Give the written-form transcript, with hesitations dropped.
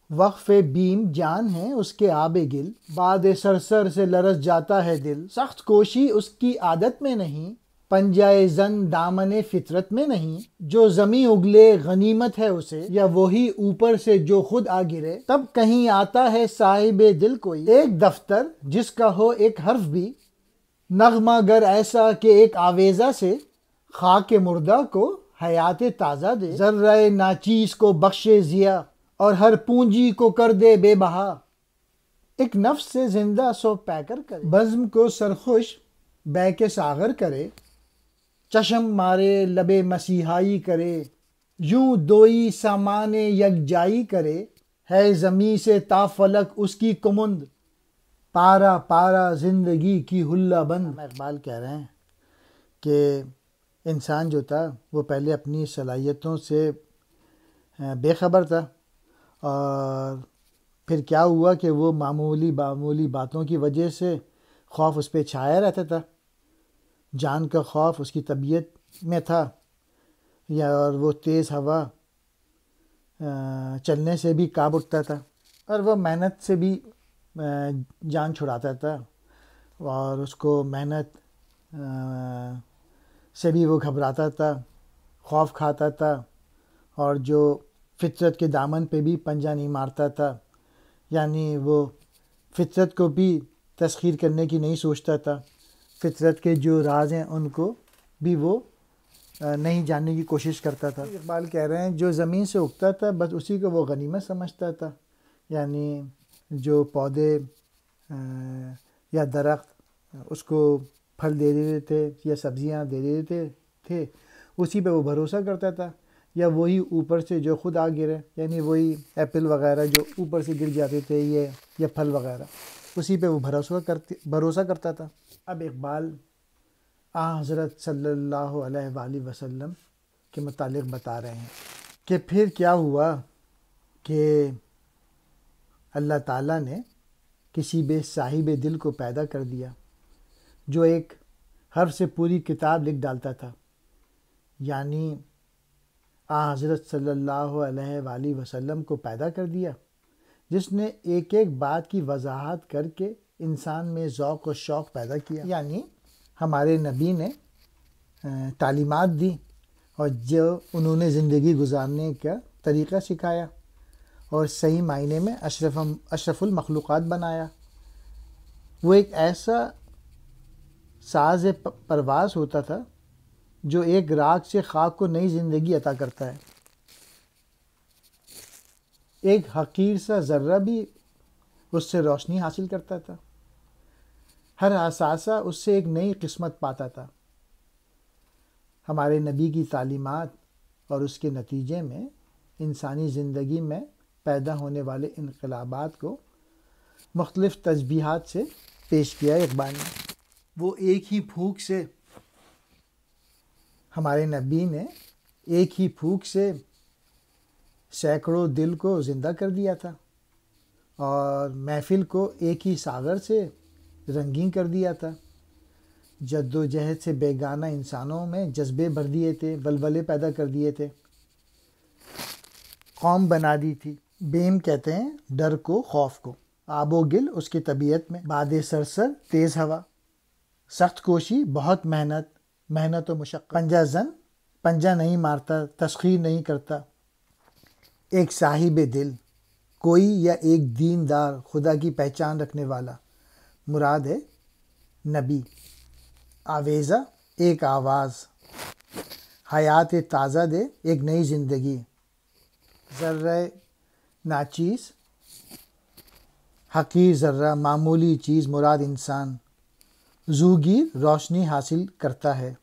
وقف بیم جان ہے اس کے آب گل، باد سرسر سے لرز جاتا ہے دل، سخت کوشی اس کی عادت میں نہیں، پنجائے زن دامن فطرت میں نہیں، جو زمیں اگلے غنیمت ہے اسے، یا وہی اوپر سے جو خود آ گرے، تب کہیں آتا ہے صاحب دل کوئی، ایک دفتر جس کا ہو ایک حرف بھی، نغمہ گر ایسا کہ ایک آویزہ سے، خاک مردہ کو حیات تازہ دے، ذرہ ناچیز کو بخشے ضیا، اور ہر پونجی کو کر دے بے بہا، ایک نفس سے زندہ سو پیکر کرے، بزم کو سرخوش بے کے ساغر کرے، چشم مارے لب مسیحائی کرے، یوں دوئی سامان یکجائی کرے، ہے زمیں سے تا فلک اس کی کمند، پارا پارا زندگی کی حلہ بند۔ اقبال کہہ رہے ہیں کہ انسان جو تھا وہ پہلے اپنی صلاحیتوں سے بے خبر تھا، اور پھر کیا ہوا کہ وہ معمولی باتوں کی وجہ سے خوف اس پہ چھایا رہتا تھا، جان کا خوف اس کی طبیعت میں تھا، اور وہ تیز ہوا چلنے سے بھی کانپ اٹھتا تھا، اور وہ محنت سے بھی جان چھڑاتا تھا، اور اس کو محنت سے بھی وہ گھبراتا تھا، خوف کھاتا تھا، اور جو فطرت کے دامن پہ بھی پنجہ نہیں مارتا تھا، یعنی وہ فطرت کو بھی تسخیر کرنے کی نہیں سوچتا تھا، فطرت کے جو راز ہیں ان کو بھی وہ نہیں جاننے کی کوشش کرتا تھا۔ اقبال کہہ رہے ہیں جو زمین سے اگتا تھا بس اسی کو وہ غنیمت سمجھتا تھا، یعنی جو پودے یا درخت اس کو پھل دے دیتے تھے یا سبزیاں دے دیتے تھے، اسی پہ وہ بھروسہ کرتا تھا، یا وہی اوپر سے جو خود آ گرے، یعنی وہی ایپل وغیرہ جو اوپر سے گر جاتے تھے یا پھل وغیرہ، اسی پہ وہ بھروسہ کرتا تھا۔ اب اقبال حضرت صلی اللہ علیہ وآلہ وسلم کے متعلق بتا رہے ہیں کہ پھر کیا ہوا کہ اللہ تعالیٰ نے کسی بے صاحب دل کو پیدا کر دیا جو ایک حرف سے پوری کتاب لکھ ڈالتا تھا، یعنی حضرت صلی اللہ علیہ وآلہ وسلم کو پیدا کر دیا جس نے ایک ایک بات کی وضاحت کر کے انسان میں ذوق و شوق پیدا کیا، یعنی ہمارے نبی نے تعلیمات دی اور جو انہوں نے زندگی گزارنے کا طریقہ سکھایا، اور صحیح معنی میں اشرف المخلوقات بنایا۔ وہ ایک ایسا ساز پرواز ہوتا تھا جو ایک راگ سے خاک کو نئی زندگی عطا کرتا ہے، ایک حقیر سا ذرہ بھی اس سے روشنی حاصل کرتا تھا، ہر اثاثہ اس سے ایک نئی قسمت پاتا تھا۔ ہمارے نبی کی تعلیمات اور اس کے نتیجے میں انسانی زندگی میں پیدا ہونے والے انقلابات کو مختلف تشبیہات سے پیش کیا اقبال نے۔ وہ ایک ہی پھونک سے، ہمارے نبی نے ایک ہی پھونک سے سینکڑوں دل کو زندہ کر دیا تھا، اور محفل کو ایک ہی ساغر سے رنگین کر دیا تھا، جد و جہد سے بیگانہ انسانوں میں جذبے بھر دیے تھے، ولولے پیدا کر دیے تھے، قوم بنا دی تھی۔ بیم کہتے ہیں ڈر کو، خوف کو، آب و گل اس کی طبیعت میں، باد سرسر تیز ہوا، سخت کوشی بہت محنت و مشقت، پنجہ زن پنجہ نہیں مارتا، تسخیر نہیں کرتا، ایک صاحب دل کوئی یا ایک دیندار خدا کی پہچان رکھنے والا، مراد ہے نبی، آویزہ ایک آواز، حیات تازہ دے ایک نئی زندگی، ذرہ ناچیز حقیر ذرہ معمولی چیز مراد انسان، زوگیر روشنی حاصل کرتا ہے۔